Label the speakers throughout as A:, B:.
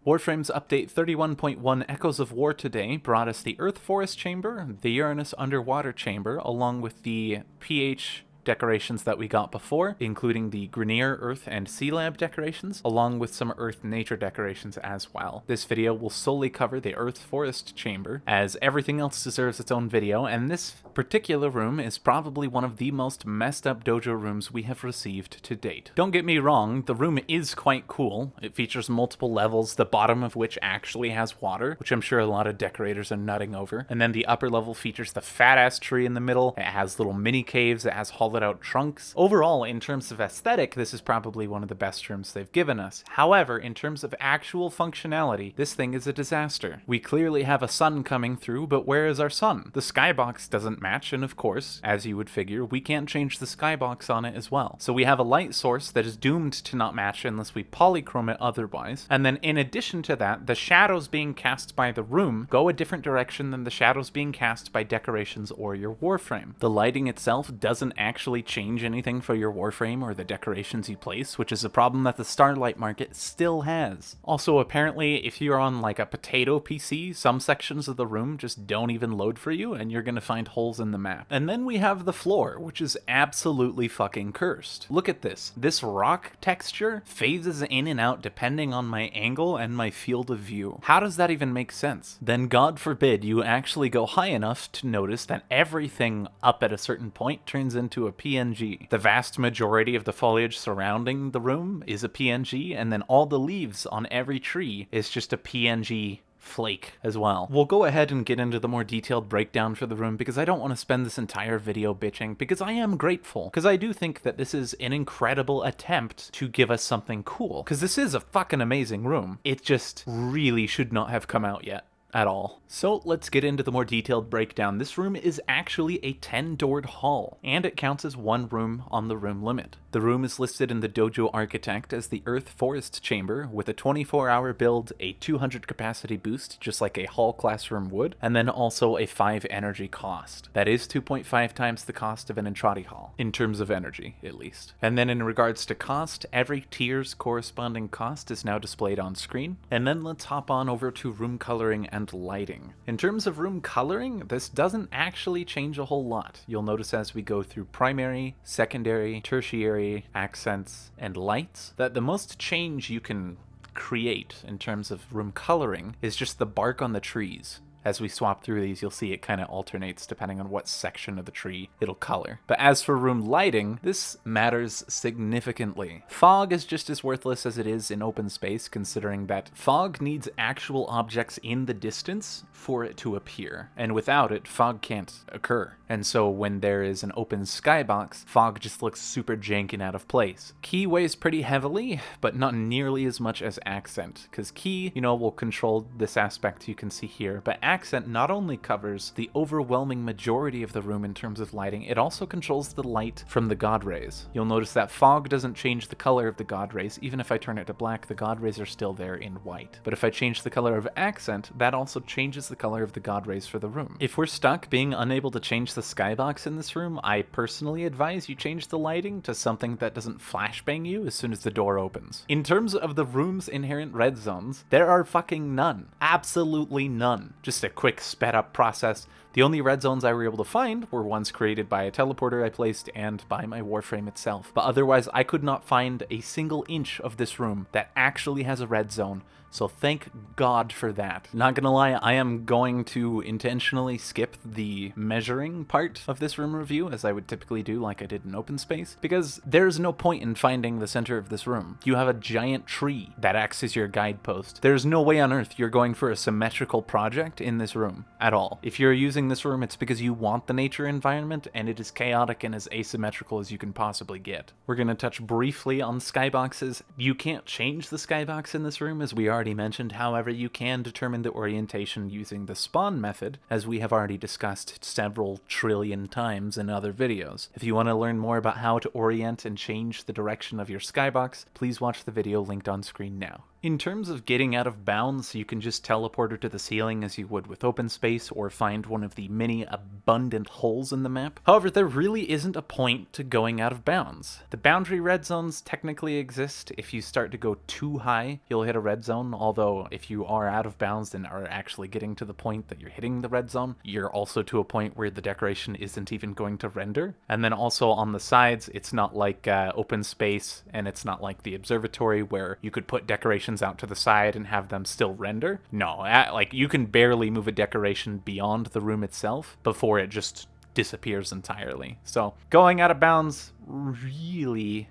A: Warframe's update 31.1 Echoes of War today brought us the Earth Forest Chamber, the Uranus Underwater Chamber, along with the PH decorations that we got before, including the Grenier Earth and Sea Lab decorations, along with some Earth Nature decorations as well. This video will solely cover the Earth Forest Chamber, as everything else deserves its own video, and this particular room is probably one of the most messed up dojo rooms we have received to date. Don't get me wrong, the room is quite cool. It features multiple levels, the bottom of which actually has water, which I'm sure a lot of decorators are nutting over, and then the upper level features the fat-ass tree in the middle. It has little mini caves, it has hollowed out trunks. Overall, in terms of aesthetic, this is probably one of the best rooms they've given us. However, in terms of actual functionality, this thing is a disaster. We clearly have a sun coming through, but where is our sun? The skybox doesn't match, and of course, as you would figure, we can't change the skybox on it as well. So we have a light source that is doomed to not match unless we polychrome it otherwise. And then in addition to that, the shadows being cast by the room go a different direction than the shadows being cast by decorations or your Warframe. The lighting itself doesn't actually change anything for your Warframe or the decorations you place, which is a problem that the Starlight market still has. Also, apparently, if you're on like a potato PC, some sections of the room just don't even load for you, and you're gonna find holes in the map. And then we have the floor, which is absolutely fucking cursed. Look at this. This rock texture phases in and out depending on my angle and my field of view. How does that even make sense? Then God forbid you actually go high enough to notice that everything up at a certain point turns into a PNG. The vast majority of the foliage surrounding the room is a PNG, and then all the leaves on every tree is just a PNG flake as well. We'll go ahead and get into the more detailed breakdown for the room because I don't want to spend this entire video bitching, because I am grateful, because I do think that this is an incredible attempt to give us something cool, because this is a fucking amazing room. It just really should not have come out yet. At all. So let's get into the more detailed breakdown. This room is actually a 10-doored hall, and it counts as one room on the room limit. The room is listed in the Dojo Architect as the Earth Forest Chamber, with a 24-hour build, a 200 capacity boost, just like a hall classroom would, and then also a 5 energy cost. That is 2.5 times the cost of an Entrati hall, in terms of energy, at least. And then in regards to cost, every tier's corresponding cost is now displayed on screen. And then let's hop on over to room coloring and lighting. In terms of room coloring, this doesn't actually change a whole lot. You'll notice as we go through primary, secondary, tertiary, accents, and lights, that the most change you can create in terms of room coloring is just the bark on the trees. As we swap through these, you'll see it kind of alternates depending on what section of the tree it'll color. But as for room lighting, this matters significantly. Fog is just as worthless as it is in open space, considering that fog needs actual objects in the distance for it to appear, and without it, fog can't occur. And so when there is an open skybox, fog just looks super jank and out of place. Key weighs pretty heavily, but not nearly as much as accent, because key, will control this aspect you can see here, but accent not only covers the overwhelming majority of the room in terms of lighting, it also controls the light from the god rays. You'll notice that fog doesn't change the color of the god rays. Even if I turn it to black, the god rays are still there in white. But if I change the color of accent, that also changes the color of the god rays for the room. If we're stuck being unable to change the skybox in this room, I personally advise you change the lighting to something that doesn't flashbang you as soon as the door opens. In terms of the room's inherent red zones, there are fucking none. Absolutely none. Just a quick sped up process. The only red zones I were able to find were ones created by a teleporter I placed and by my Warframe itself. But otherwise, I could not find a single inch of this room that actually has a red zone. So thank God for that. Not gonna lie, I am going to intentionally skip the measuring part of this room review, as I would typically do like I did in open space, because there's no point in finding the center of this room. You have a giant tree that acts as your guidepost. There's no way on earth you're going for a symmetrical project in this room at all. If you're using this room, it's because you want the nature environment, and it is chaotic and as asymmetrical as you can possibly get. We're gonna touch briefly on skyboxes. You can't change the skybox in this room, as we already mentioned. However, you can determine the orientation using the spawn method, as we have already discussed several trillion times in other videos. If you want to learn more about how to orient and change the direction of your skybox, please watch the video linked on screen now. In terms of getting out of bounds, you can just teleport her to the ceiling as you would with open space, or find one of the many abundant holes in the map. However, there really isn't a point to going out of bounds. The boundary red zones technically exist. If you start to go too high, you'll hit a red zone, although if you are out of bounds and are actually getting to the point that you're hitting the red zone, you're also to a point where the decoration isn't even going to render. And then also on the sides, it's not like open space, and it's not like the observatory where you could put decorations out to the side and have them still render. No, like you can barely move a decoration beyond the room itself before it just disappears entirely. So going out of bounds really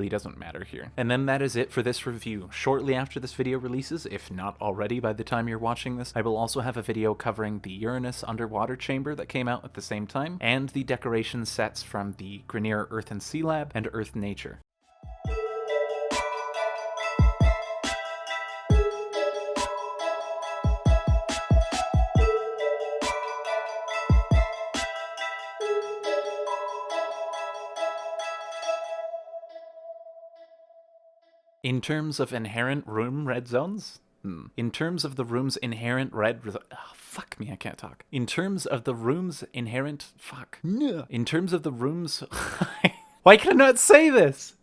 A: doesn't matter here. And then that is it for this review. Shortly after this video releases, if not already by the time you're watching this, I will also have a video covering the Uranus underwater chamber that came out at the same time, and the decoration sets from the Grenier Earth and Sea Lab and Earth Nature. In terms of inherent room red zones? In terms of the room's inherent fuck me, I can't talk. In terms of the room's inherent... In terms of the room's... Why can I not say this?